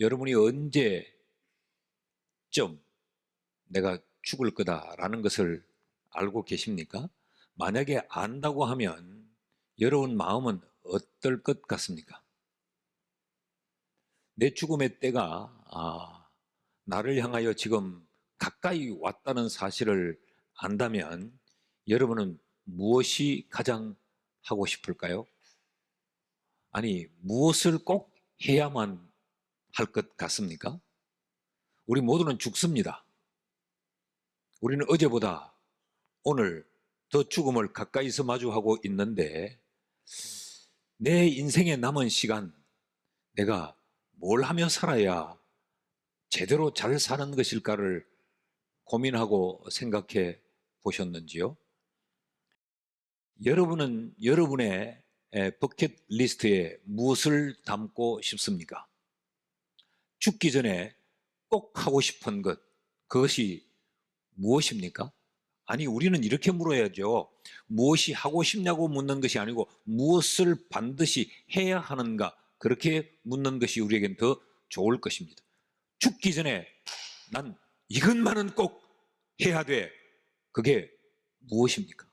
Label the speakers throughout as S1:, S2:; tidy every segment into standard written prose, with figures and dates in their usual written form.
S1: 여러분이 언제쯤 내가 죽을 거다라는 것을 알고 계십니까? 만약에 안다고 하면 여러분 마음은 어떨 것 같습니까? 내 죽음의 때가 나를 향하여 지금 가까이 왔다는 사실을 안다면 여러분은 무엇이 가장 하고 싶을까요? 아니, 무엇을 꼭 해야만 할 것 같습니까? 우리 모두는 죽습니다. 우리는 어제보다 오늘 더 죽음을 가까이서 마주하고 있는데 내 인생의 남은 시간 내가 뭘 하며 살아야 제대로 잘 사는 것일까를 고민하고 생각해 보셨는지요? 여러분은 여러분의 버킷리스트에 무엇을 담고 싶습니까? 죽기 전에 꼭 하고 싶은 것, 그것이 무엇입니까? 아니, 우리는 이렇게 물어야죠. 무엇이 하고 싶냐고 묻는 것이 아니고 무엇을 반드시 해야 하는가, 그렇게 묻는 것이 우리에겐 더 좋을 것입니다. 죽기 전에 난 이것만은 꼭 해야 돼. 그게 무엇입니까?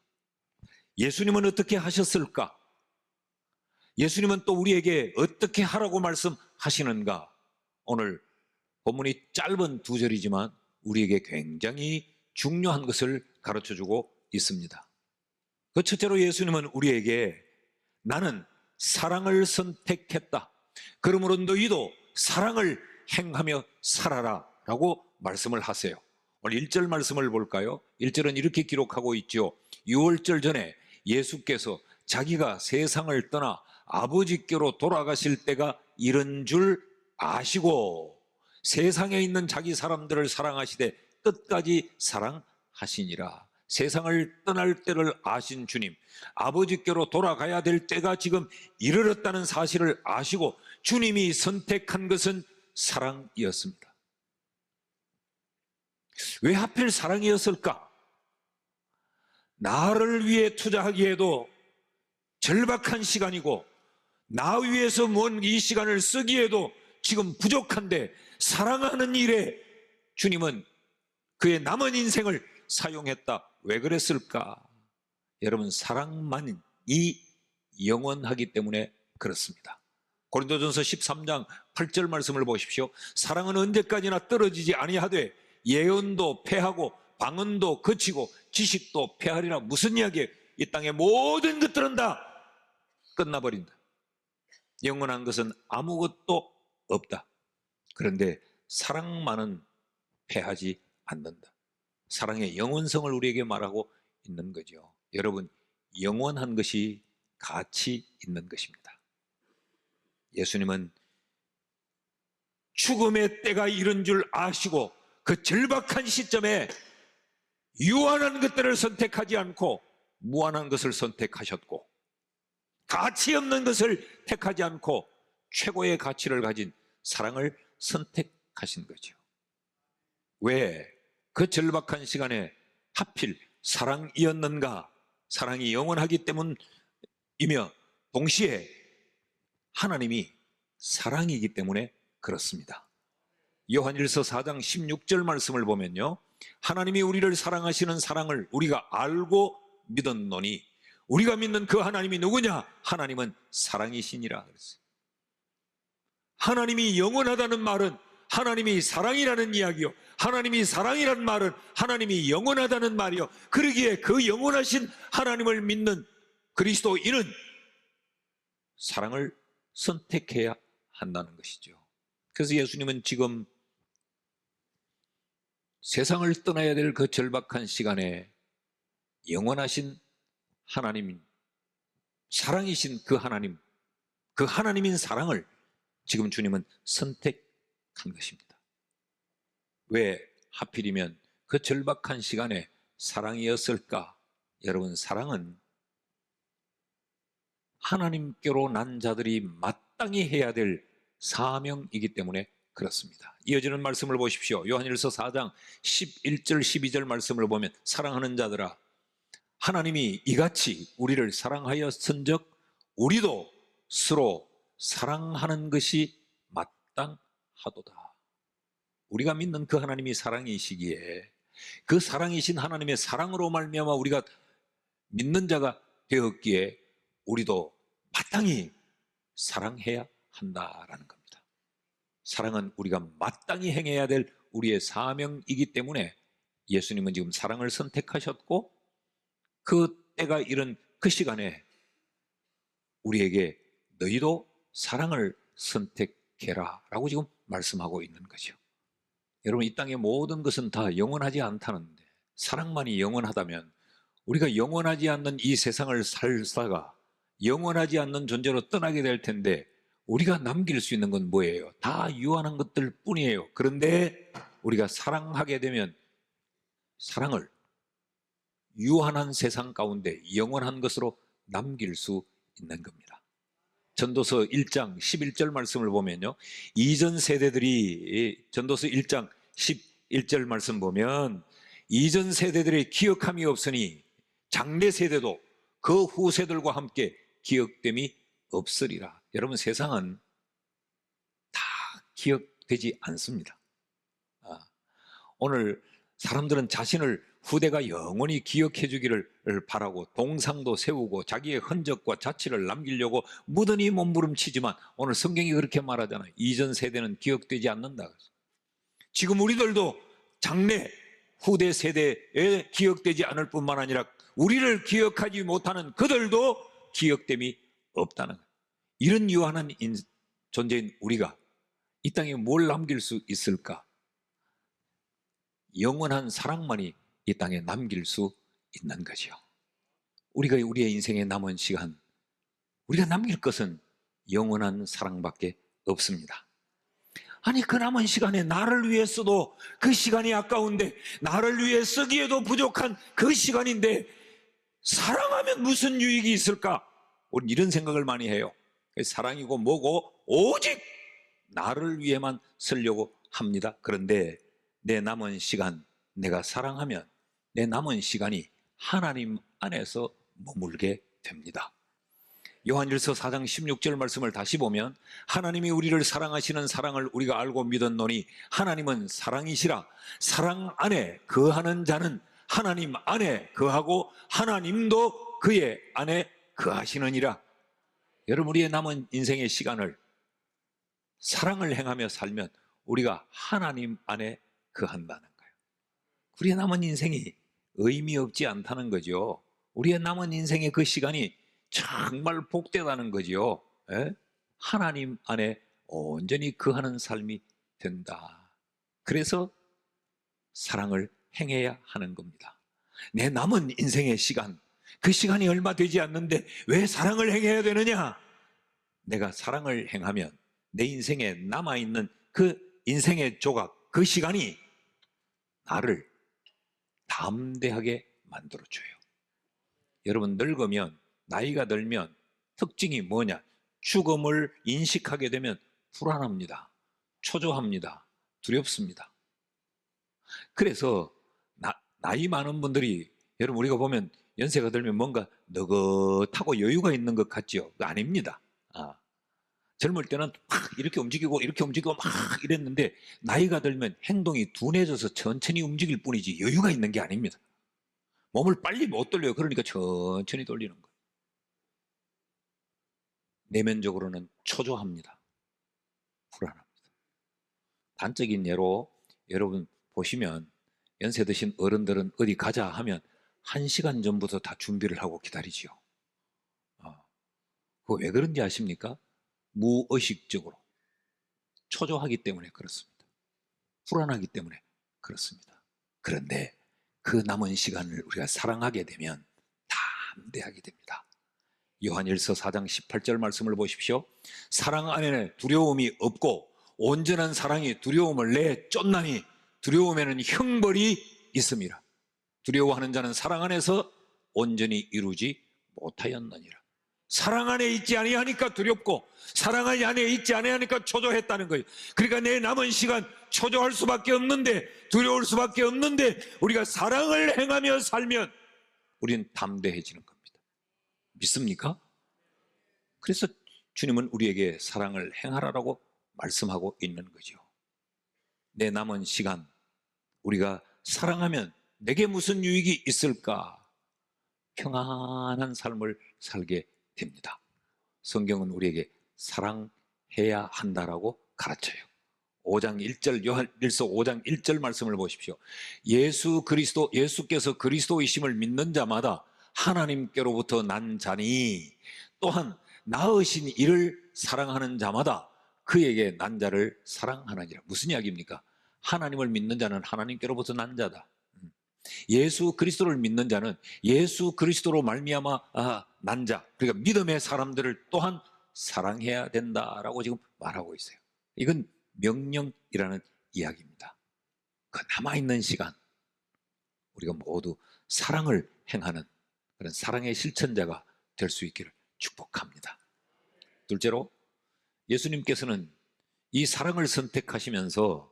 S1: 예수님은 어떻게 하셨을까? 예수님은 또 우리에게 어떻게 하라고 말씀하시는가? 오늘 본문이 짧은 2절이지만 우리에게 굉장히 중요한 것을 가르쳐주고 있습니다. 그 첫째로 예수님은 우리에게 나는 사랑을 선택했다. 그러므로 너희도 사랑을 행하며 살아라 라고 말씀을 하세요. 오늘 1절 말씀을 볼까요? 1절은 이렇게 기록하고 있죠. 6월절 전에 예수께서 자기가 세상을 떠나 아버지께로 돌아가실 때가 이른 줄 아시고 세상에 있는 자기 사람들을 사랑하시되 끝까지 사랑하시니라. 세상을 떠날 때를 아신 주님, 아버지께로 돌아가야 될 때가 지금 이르렀다는 사실을 아시고 주님이 선택한 것은 사랑이었습니다. 왜 하필 사랑이었을까? 나를 위해 투자하기에도 절박한 시간이고 나 위해서 뭔 이 시간을 쓰기에도 지금 부족한데 사랑하는 일에 주님은 그의 남은 인생을 사용했다. 왜 그랬을까? 여러분, 사랑만이 영원하기 때문에 그렇습니다. 고린도전서 13장 8절 말씀을 보십시오. 사랑은 언제까지나 떨어지지 아니하되 예언도 패하고 방언도 거치고 지식도 패하리라. 무슨 이야기예요? 이 땅의 모든 것들은 다 끝나버린다. 영원한 것은 아무것도 없다. 그런데 사랑만은 패하지 않는다. 사랑의 영원성을 우리에게 말하고 있는 거죠. 여러분, 영원한 것이 가치 있는 것입니다. 예수님은 죽음의 때가 이른 줄 아시고 그 절박한 시점에 유한한 것들을 선택하지 않고 무한한 것을 선택하셨고 가치 없는 것을 택하지 않고 최고의 가치를 가진 사랑을 선택하신 거죠. 왜 그 절박한 시간에 하필 사랑이었는가? 사랑이 영원하기 때문이며 동시에 하나님이 사랑이기 때문에 그렇습니다. 요한일서 4장 16절 말씀을 보면요, 하나님이 우리를 사랑하시는 사랑을 우리가 알고 믿었노니 우리가 믿는 그 하나님이 누구냐? 하나님은 사랑이시니라 그랬어요. 하나님이 영원하다는 말은 하나님이 사랑이라는 이야기요, 하나님이 사랑이라는 말은 하나님이 영원하다는 말이요. 그러기에 그 영원하신 하나님을 믿는 그리스도인은 사랑을 선택해야 한다는 것이죠. 그래서 예수님은 지금 세상을 떠나야 될 그 절박한 시간에 영원하신 하나님, 사랑이신 그 하나님인 사랑을 지금 주님은 선택한 것입니다. 왜 하필이면 그 절박한 시간에 사랑이었을까? 여러분, 사랑은 하나님께로 난 자들이 마땅히 해야 될 사명이기 때문에 그렇습니다. 이어지는 말씀을 보십시오. 요한일서 4장 11절 12절 말씀을 보면 사랑하는 자들아, 하나님이 이같이 우리를 사랑하였은즉 우리도 서로 사랑하는 것이 마땅하니라. 하도다. 우리가 믿는 그 하나님이 사랑이시기에 그 사랑이신 하나님의 사랑으로 말미암아 우리가 믿는 자가 되었기에 우리도 마땅히 사랑해야 한다라는 겁니다. 사랑은 우리가 마땅히 행해야 될 우리의 사명이기 때문에 예수님은 지금 사랑을 선택하셨고 그 때가 이른 그 시간에 우리에게 너희도 사랑을 선택해라 라고 지금 말씀하고 있는 거죠. 여러분, 이 땅의 모든 것은 다 영원하지 않다는데 사랑만이 영원하다면 우리가 영원하지 않는 이 세상을 살다가 영원하지 않는 존재로 떠나게 될 텐데 우리가 남길 수 있는 건 뭐예요? 다 유한한 것들 뿐이에요. 그런데 우리가 사랑하게 되면 사랑을 유한한 세상 가운데 영원한 것으로 남길 수 있는 겁니다. 전도서 1장 11절 말씀을 보면요, 이전 세대들이 전도서 1장 11절 말씀 보면 이전 세대들의 기억함이 없으니 장래 세대도 그 후세들과 함께 기억됨이 없으리라. 여러분, 세상은 다 기억되지 않습니다. 오늘 사람들은 자신을 후대가 영원히 기억해 주기를 바라고 동상도 세우고 자기의 흔적과 자취를 남기려고 무던히 몸부림치지만 오늘 성경이 그렇게 말하잖아요. 이전 세대는 기억되지 않는다. 지금 우리들도 장래 후대 세대에 기억되지 않을 뿐만 아니라 우리를 기억하지 못하는 그들도 기억됨이 없다는 거예요. 이런 유한한 존재인 우리가 이 땅에 뭘 남길 수 있을까? 영원한 사랑만이 이 땅에 남길 수 있는 거죠. 우리가 우리의 인생에 남은 시간, 우리가 남길 것은 영원한 사랑밖에 없습니다. 아니, 그 남은 시간에 나를 위해 써도 그 시간이 아까운데, 나를 위해 쓰기에도 부족한 그 시간인데 사랑하면 무슨 유익이 있을까? 우리는 이런 생각을 많이 해요. 사랑이고 뭐고 오직 나를 위해만 쓰려고 합니다. 그런데 내 남은 시간, 내가 사랑하면 내 남은 시간이 하나님 안에서 머물게 됩니다. 요한일서 4장 16절 말씀을 다시 보면 하나님이 우리를 사랑하시는 사랑을 우리가 알고 믿었노니 하나님은 사랑이시라. 사랑 안에 거하는 자는 하나님 안에 거하고 하나님도 그의 안에 거하시느니라. 여러분, 우리의 남은 인생의 시간을 사랑을 행하며 살면 우리가 하나님 안에 거한다는 거예요. 우리의 남은 인생이 의미 없지 않다는 거죠. 우리의 남은 인생의 그 시간이 정말 복되다는 거죠. 예? 하나님 안에 온전히 거하는 삶이 된다. 그래서 사랑을 행해야 하는 겁니다. 내 남은 인생의 시간, 그 시간이 얼마 되지 않는데 왜 사랑을 행해야 되느냐? 내가 사랑을 행하면 내 인생에 남아있는 그 인생의 조각, 그 시간이 나를 담대하게 만들어줘요. 여러분, 늙으면, 나이가 들면 특징이 뭐냐? 죽음을 인식하게 되면 불안합니다. 초조합니다. 두렵습니다. 그래서 나이 많은 분들이, 여러분, 우리가 보면 연세가 들면 뭔가 느긋하고 여유가 있는 것 같죠? 아닙니다. 젊을 때는 막 이렇게 움직이고 이렇게 움직이고 막 이랬는데 나이가 들면 행동이 둔해져서 천천히 움직일 뿐이지 여유가 있는 게 아닙니다. 몸을 빨리 못 돌려요. 그러니까 천천히 돌리는 거예요. 내면적으로는 초조합니다. 불안합니다. 단적인 예로 여러분 보시면 연세 드신 어른들은 어디 가자 하면 1시간 전부터 다 준비를 하고 기다리지요. 그거 왜 그런지 아십니까? 무의식적으로 초조하기 때문에 그렇습니다. 불안하기 때문에 그렇습니다. 그런데 그 남은 시간을 우리가 사랑하게 되면 담대하게 됩니다. 요한일서 4장 18절 말씀을 보십시오. 사랑 안에는 두려움이 없고 온전한 사랑이 두려움을 내쫓나니 두려움에는 형벌이 있습니다. 두려워하는 자는 사랑 안에서 온전히 이루지 못하였느니라. 사랑 안에 있지 아니하니까 두렵고 사랑 안에 있지 아니하니까 초조했다는 거예요. 그러니까 내 남은 시간 초조할 수밖에 없는데, 두려울 수밖에 없는데 우리가 사랑을 행하며 살면 우리는 담대해지는 겁니다. 믿습니까? 그래서 주님은 우리에게 사랑을 행하라고 말씀하고 있는 거죠. 내 남은 시간 우리가 사랑하면 내게 무슨 유익이 있을까? 평안한 삶을 살게 됩니다. 성경은 우리에게 사랑해야 한다라고 가르쳐요. 5장 1절, 요한일서 5장 1절 말씀을 보십시오. 예수께서 그리스도이심을 믿는 자마다 하나님께로부터 난 자니 또한 낳으신 이를 사랑하는 자마다 그에게 난 자를 사랑하느니라. 무슨 이야기입니까? 하나님을 믿는 자는 하나님께로부터 난 자다. 예수 그리스도를 믿는 자는 예수 그리스도로 말미암아 난 자, 그러니까 믿음의 사람들을 또한 사랑해야 된다라고 지금 말하고 있어요. 이건 명령이라는 이야기입니다. 그 남아있는 시간 우리가 모두 사랑을 행하는 그런 사랑의 실천자가 될 수 있기를 축복합니다. 둘째로, 예수님께서는 이 사랑을 선택하시면서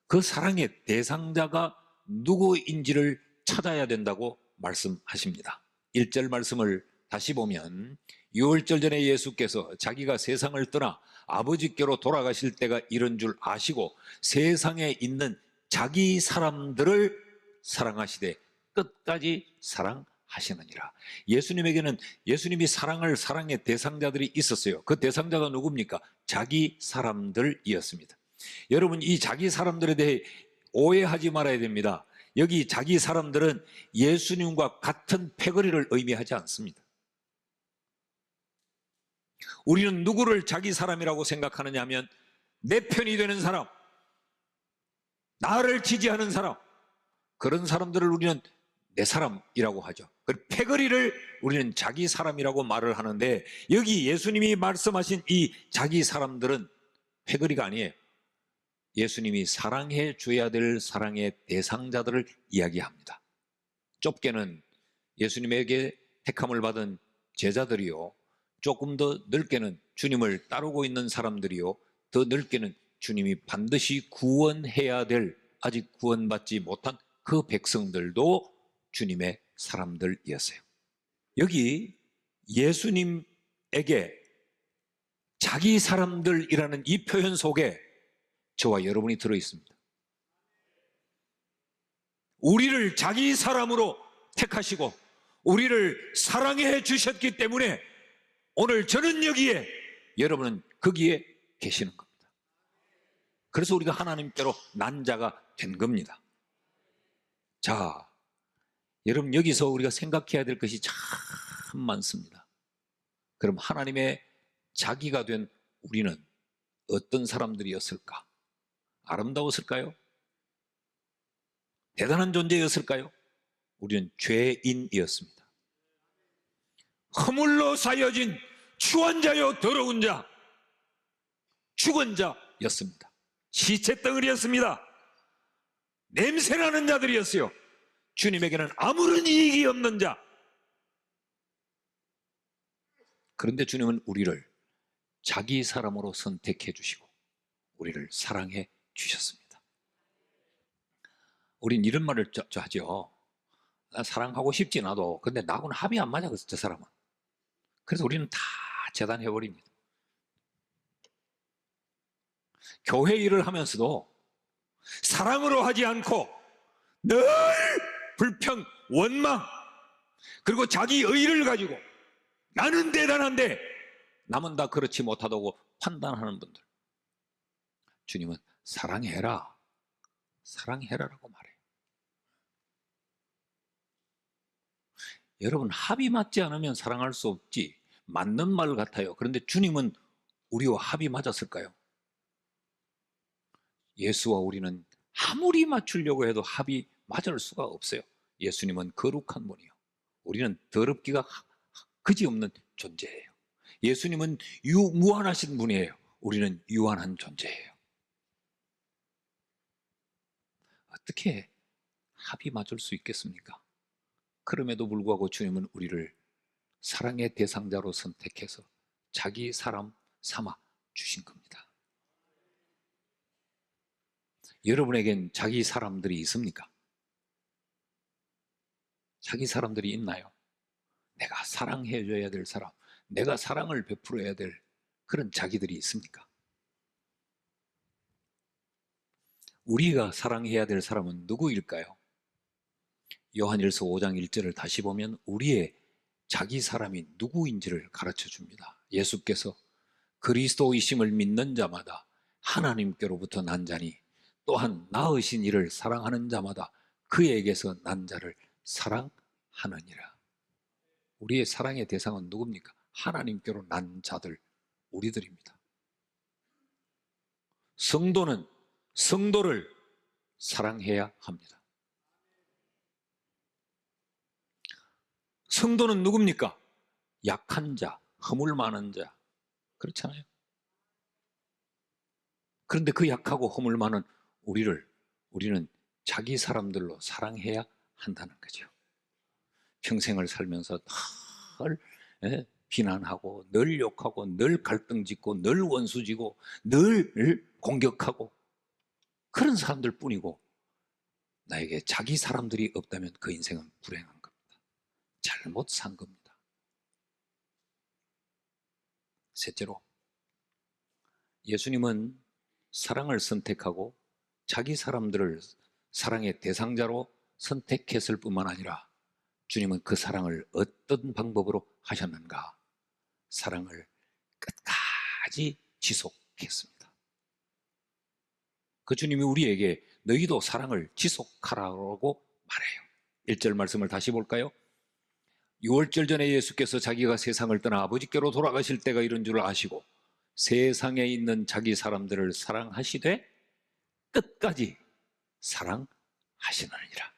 S1: 그 사랑의 대상자가 누구인지를 찾아야 된다고 말씀하십니다. 1절 말씀을 다시 보면 유월절 전에 예수께서 자기가 세상을 떠나 아버지께로 돌아가실 때가 이른 줄 아시고 세상에 있는 자기 사람들을 사랑하시되 끝까지 사랑하시느니라. 예수님에게는 예수님이 사랑의 대상자들이 있었어요. 그 대상자가 누굽니까? 자기 사람들이었습니다. 여러분, 이 자기 사람들에 대해 오해하지 말아야 됩니다. 여기 자기 사람들은 예수님과 같은 패거리를 의미하지 않습니다. 우리는 누구를 자기 사람이라고 생각하느냐 하면 내 편이 되는 사람, 나를 지지하는 사람, 그런 사람들을 우리는 내 사람이라고 하죠. 그 패거리를 우리는 자기 사람이라고 말을 하는데 여기 예수님이 말씀하신 이 자기 사람들은 패거리가 아니에요. 예수님이 사랑해 줘야 될 사랑의 대상자들을 이야기합니다. 좁게는 예수님에게 택함을 받은 제자들이요, 조금 더 넓게는 주님을 따르고 있는 사람들이요, 더 넓게는 주님이 반드시 구원해야 될 아직 구원받지 못한 그 백성들도 주님의 사람들이었어요. 여기 예수님에게 자기 사람들이라는 이 표현 속에 저와 여러분이 들어있습니다. 우리를 자기 사람으로 택하시고 우리를 사랑해 주셨기 때문에 오늘 저는 여기에, 여러분은 거기에 계시는 겁니다. 그래서 우리가 하나님께로 난 자가 된 겁니다. 자, 여러분, 여기서 우리가 생각해야 될 것이 참 많습니다. 그럼 하나님의 자기가 된 우리는 어떤 사람들이었을까? 아름다웠을까요? 대단한 존재였을까요? 우리는 죄인이었습니다. 허물로 사여진 추한 자요 더러운 자, 죽은 자였습니다. 시체 덩어리였습니다. 냄새나는 자들이었어요. 주님에게는 아무런 이익이 없는 자. 그런데 주님은 우리를 자기 사람으로 선택해 주시고 우리를 사랑해 주셨습니다. 우린 이런 말을 하죠. 나 사랑하고 싶지 나도. 근데 나하고는 합이 안 맞아, 저 사람은. 그래서 우리는 다 재단해버립니다. 교회 일을 하면서도 사랑으로 하지 않고 늘 불평, 원망, 그리고 자기 의의를 가지고 나는 대단한데 남은 다 그렇지 못하다고 판단하는 분들, 주님은 사랑해라, 사랑해라라고 말해요. 여러분, 합이 맞지 않으면 사랑할 수 없지, 맞는 말 같아요. 그런데 주님은 우리와 합이 맞았을까요? 예수와 우리는 아무리 맞추려고 해도 합이 맞을 수가 없어요. 예수님은 거룩한 분이요, 우리는 더럽기가 그지없는 존재예요. 예수님은 무한하신 분이에요, 우리는 유한한 존재예요. 어떻게 합이 맞을 수 있겠습니까? 그럼에도 불구하고 주님은 우리를 사랑의 대상자로 선택해서 자기 사람 삼아 주신 겁니다. 여러분에겐 자기 사람들이 있습니까? 자기 사람들이 있나요? 내가 사랑해줘야 될 사람, 내가 사랑을 베풀어야 될 그런 자기들이 있습니까? 우리가 사랑해야 될 사람은 누구일까요? 요한일서 5장 1절을 다시 보면 우리의 자기 사람이 누구인지를 가르쳐 줍니다. 예수께서 그리스도이심을 믿는 자마다 하나님께로부터 난 자니 또한 낳으신 이를 사랑하는 자마다 그에게서 난 자를 사랑하느니라. 우리의 사랑의 대상은 누굽니까? 하나님께로 난 자들, 우리들입니다. 성도는 성도를 사랑해야 합니다. 성도는 누굽니까? 약한 자, 허물 많은 자, 그렇잖아요. 그런데 그 약하고 허물 많은 우리는 자기 사람들로 사랑해야 한다는 거죠. 평생을 살면서 늘 비난하고 늘 욕하고 늘 갈등 짓고 늘 원수 지고 늘 공격하고 그런 사람들 뿐이고 나에게 자기 사람들이 없다면 그 인생은 불행한 겁니다. 잘못 산 겁니다. 셋째로, 예수님은 사랑을 선택하고 자기 사람들을 사랑의 대상자로 선택했을 뿐만 아니라 주님은 그 사랑을 어떤 방법으로 하셨는가? 사랑을 끝까지 지속했습니다. 그 주님이 우리에게 너희도 사랑을 지속하라고 말해요. 1절 말씀을 다시 볼까요? 6월절 전에 예수께서 자기가 세상을 떠나 아버지께로 돌아가실 때가 이런 줄 아시고 세상에 있는 자기 사람들을 사랑하시되 끝까지 사랑하시느니라.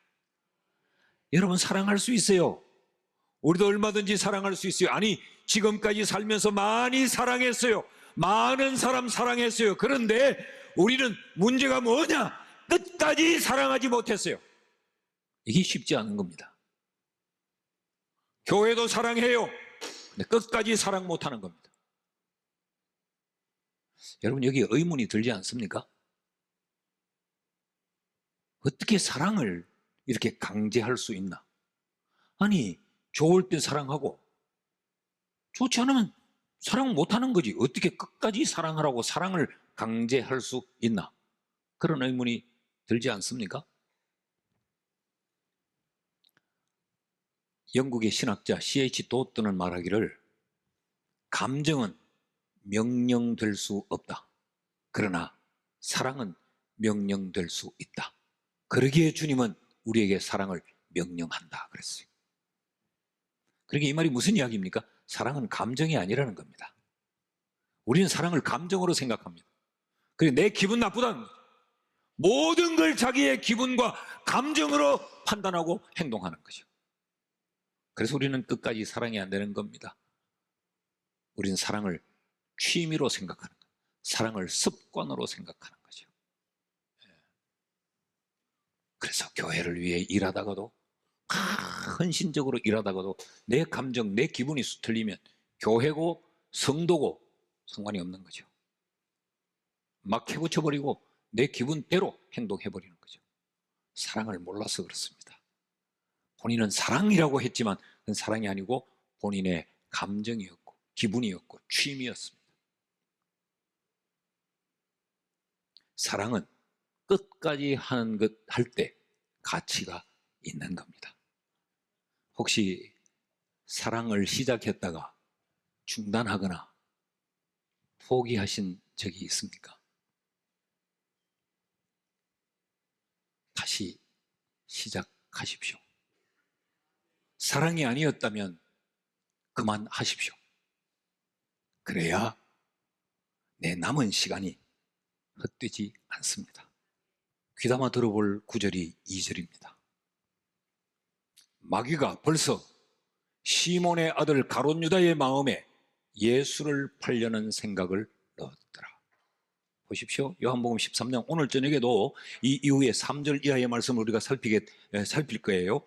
S1: 여러분, 사랑할 수 있어요. 우리도 얼마든지 사랑할 수 있어요. 아니, 지금까지 살면서 많이 사랑했어요. 많은 사람 사랑했어요. 그런데 우리는 문제가 뭐냐? 끝까지 사랑하지 못했어요. 이게 쉽지 않은 겁니다. 교회도 사랑해요. 근데 끝까지 사랑 못하는 겁니다. 여러분, 여기 의문이 들지 않습니까? 어떻게 사랑을 이렇게 강제할 수 있나? 아니, 좋을 땐 사랑하고 좋지 않으면 사랑 못하는 거지. 어떻게 끝까지 사랑하라고 사랑을 강제할 수 있나? 그런 의문이 들지 않습니까? 영국의 신학자 C.H. 도트는 말하기를 감정은 명령될 수 없다. 그러나 사랑은 명령될 수 있다. 그러기에 주님은 우리에게 사랑을 명령한다 그랬어요. 그러니까 이 말이 무슨 이야기입니까? 사랑은 감정이 아니라는 겁니다. 우리는 사랑을 감정으로 생각합니다. 그리고 내 기분 나쁘다는 거죠. 모든 걸 자기의 기분과 감정으로 판단하고 행동하는 거죠. 그래서 우리는 끝까지 사랑이 안 되는 겁니다. 우리는 사랑을 취미로 생각하는 거예요. 사랑을 습관으로 생각하는 거죠. 그래서 교회를 위해 일하다가도 헌신적으로 일하다가도 내 감정, 내 기분이 수틀리면 교회고 성도고 상관이 없는 거죠. 막 해붙여버리고 내 기분대로 행동해버리는 거죠. 사랑을 몰라서 그렇습니다. 본인은 사랑이라고 했지만 그건 사랑이 아니고 본인의 감정이었고 기분이었고 취미였습니다. 사랑은 끝까지 하는 것 할 때 가치가 있는 겁니다. 혹시 사랑을 시작했다가 중단하거나 포기하신 적이 있습니까? 다시 시작하십시오. 사랑이 아니었다면 그만하십시오. 그래야 내 남은 시간이 헛되지 않습니다. 귀담아 들어볼 구절이 2절입니다. 마귀가 벌써 시몬의 아들 가롯 유다의 마음에 예수를 팔려는 생각을 넣었더라. 보십시오. 요한복음 13장 오늘 저녁에도 이 이후에 3절 이하의 말씀을 우리가 살필 거예요.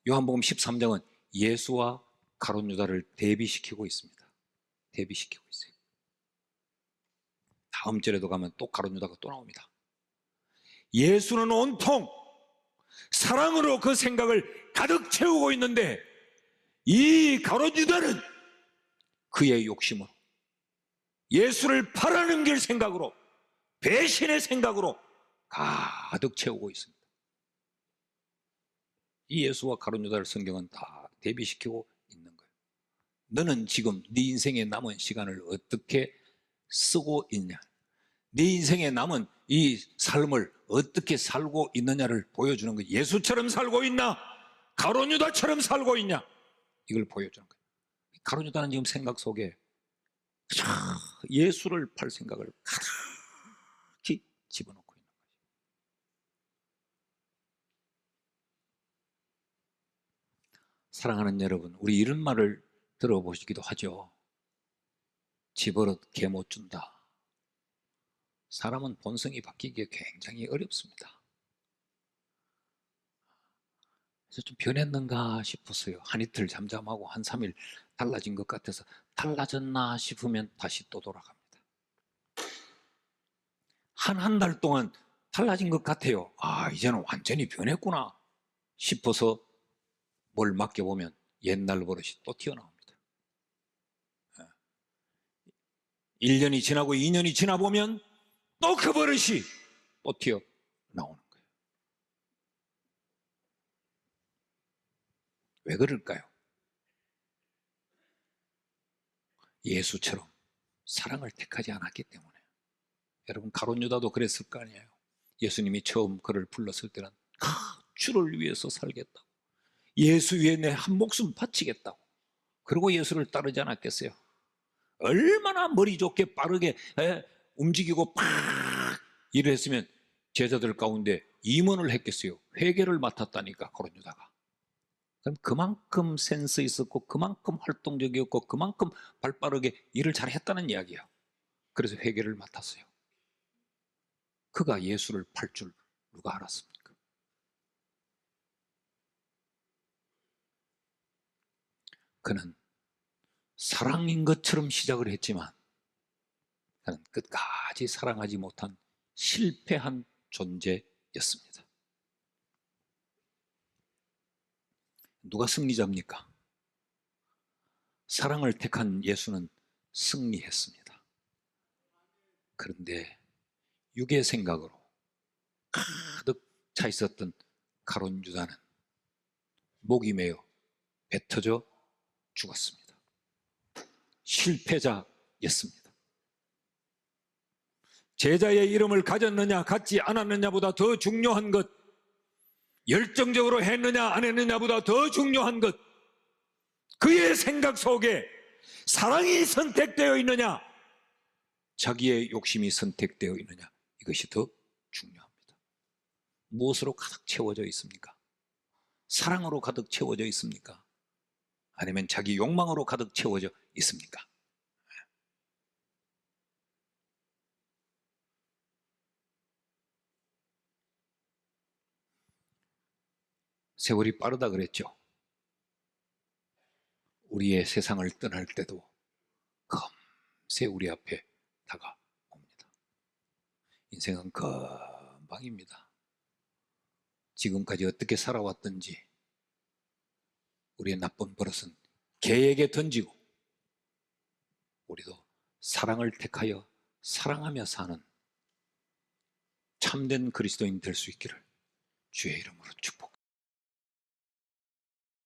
S1: 요한복음 13장은 예수와 가롯 유다를 대비시키고 있습니다. 대비시키고 있어요. 다음 절에도 가면 또 가롯 유다가 또 나옵니다. 예수는 온통 사랑으로 그 생각을 가득 채우고 있는데 이 가롯 유다는 그의 욕심으로 예수를 팔아넘길 생각으로 배신의 생각으로 가득 채우고 있습니다. 이 예수와 가룟 유다를 성경은 다 대비시키고 있는 거예요. 너는 지금 네 인생의 남은 시간을 어떻게 쓰고 있냐, 네 인생의 남은 이 삶을 어떻게 살고 있느냐를 보여주는 거예요. 예수처럼 살고 있나, 가룟 유다처럼 살고 있냐, 이걸 보여주는 거예요. 가룟 유다는 지금 생각 속에 예수를 팔 생각을 가득히 집어넣고 있는 거예요. 사랑하는 여러분, 우리 이런 말을 들어보시기도 하죠. 집어릇 개 못 준다. 사람은 본성이 바뀌기에 굉장히 어렵습니다. 그래서 좀 변했는가 싶었어요. 한 이틀 잠잠하고 한 3일 달라진 것 같아서 달라졌나 싶으면 다시 또 돌아갑니다. 한 달 동안 달라진 것 같아요. 아, 이제는 완전히 변했구나 싶어서 뭘 맡겨보면 옛날 버릇이 또 튀어나옵니다. 1년이 지나고 2년이 지나보면 또 그 버릇이 또 튀어나오는 거예요. 왜 그럴까요? 예수처럼 사랑을 택하지 않았기 때문에. 여러분, 가룟 유다도 그랬을 거 아니에요. 예수님이 처음 그를 불렀을 때는 주를 위해서 살겠다고, 예수 위에 내 한 목숨 바치겠다고, 그리고 예수를 따르지 않았겠어요? 얼마나 머리 좋게 빠르게 움직이고 팍 일을 했으면 제자들 가운데 임원을 했겠어요? 회개를 맡았다니까, 가룟 유다가. 그럼 그만큼 센스 있었고, 그만큼 활동적이었고, 그만큼 발빠르게 일을 잘했다는 이야기예요. 그래서 회개를 맡았어요. 그가 예수를 팔 줄 누가 알았습니까? 그는 사랑인 것처럼 시작을 했지만 그는 끝까지 사랑하지 못한 실패한 존재였습니다. 누가 승리자입니까? 사랑을 택한 예수는 승리했습니다. 그런데 육의 생각으로 가득 차 있었던 가룟 유다는 목이 메어 배 터져 죽었습니다. 실패자였습니다. 제자의 이름을 가졌느냐 갖지 않았느냐보다 더 중요한 것, 열정적으로 했느냐 안 했느냐보다 더 중요한 것, 그의 생각 속에 사랑이 선택되어 있느냐, 자기의 욕심이 선택되어 있느냐, 이것이 더 중요합니다. 무엇으로 가득 채워져 있습니까? 사랑으로 가득 채워져 있습니까? 아니면 자기 욕망으로 가득 채워져 있습니까? 세월이 빠르다 그랬죠. 우리의 세상을 떠날 때도 금세 우리 앞에 다가옵니다. 인생은 금방입니다. 지금까지 어떻게 살아왔든지 우리의 나쁜 버릇은 개에게 던지고, 우리도 사랑을 택하여 사랑하며 사는 참된 그리스도인 될 수 있기를 주의 이름으로 축복합니다.